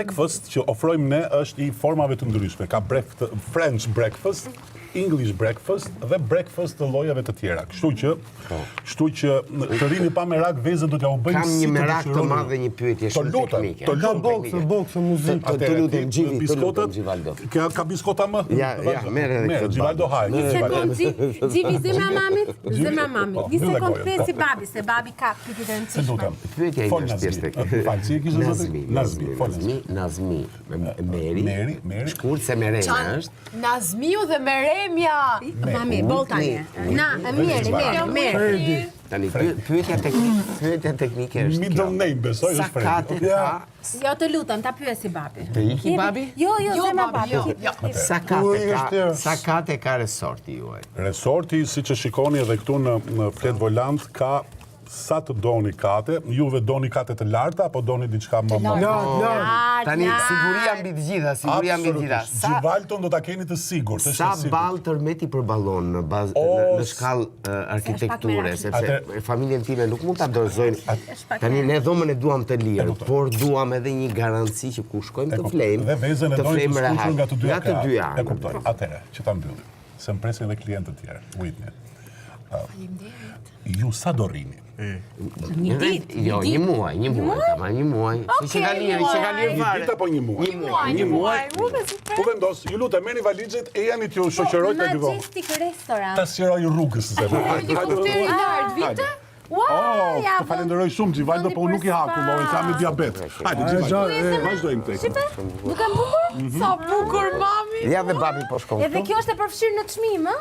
Breakfast që ofrojmë ne është I formave të ndryshme. Ka French breakfast, English breakfast dhe breakfast të llojeve të tjera. Kështu që të rini pa merak vezët do t'ja u bëjmë Kam një merak të madh dhe një pyetje shumë teknike. Të Boksë, muzikë. Të lutem Gjivi, biskotat. Gjivaldo. Ka biskota më? Ja, merr edhe këtë. Gjivaldo haj. Një sekond, Gjivi, zemra mamit. Një sekond pyesi babi, se babi ka pyetje të Se rëndësishme. lutem. Pyetja ime është thjesht Falë, si e kishe zotri? Nazmi. Meri. Shkurt se Merena është. Nazmiu dhe Meremja. Mami, boltanje. Meri. Tani pyetja teknike është. Middle name besoj Sa është kate Fredi. ka? Jo, të lutem, ta pyesi babi. Të iki babi? Jo, zemra babi, babi. jo. Sa kate ka resorti juaj? Resorti, siç e shikoni edhe këtu në Flet Volant, ka sa të doni kate, juve doni kate të larta apo doni diçka më Tani siguria mbi të gjitha, siguria mbi të gjitha. Gjivalton do ta keni të sigurt, është Sa e sigurt. ballë tërmeti përballon në bazë në shkallë arkitekture, sepse familjen time nuk mund ta dorëzojnë. Tani ne dhomën e duam të lirë, por duam edhe një garanci që ku shkojmë të flejmë. Dhe vezën e doni të skuqur nga të dyja krahët. E kuptoj. Atëherë, që ta mbyllim. Se më presin edhe klientë të tjerë. Whitney. Ju sa do rrini? Një ditë. Jo, një muaj, një muaj. Që ka lirë Një fare. ditë apo një muaj? Një muaj. Po vendos, ju lutem merrni valixhet e jani t'ju shoqëroj tek dhomë. Majestic restaurant. Ta sqaroj rrugës se. Helikopteri lart, vite? Oh, të falenderoj shumë Gjivaldo, po unë nuk I ha kulloj, kam me diabet. Hajde, Gjivaldo, vazhdojmë tek. Nuk kam bukur? Sa bukur, mami! Ja dhe babi po shkon. Edhe kjo është e përfshirë në çmim, ë?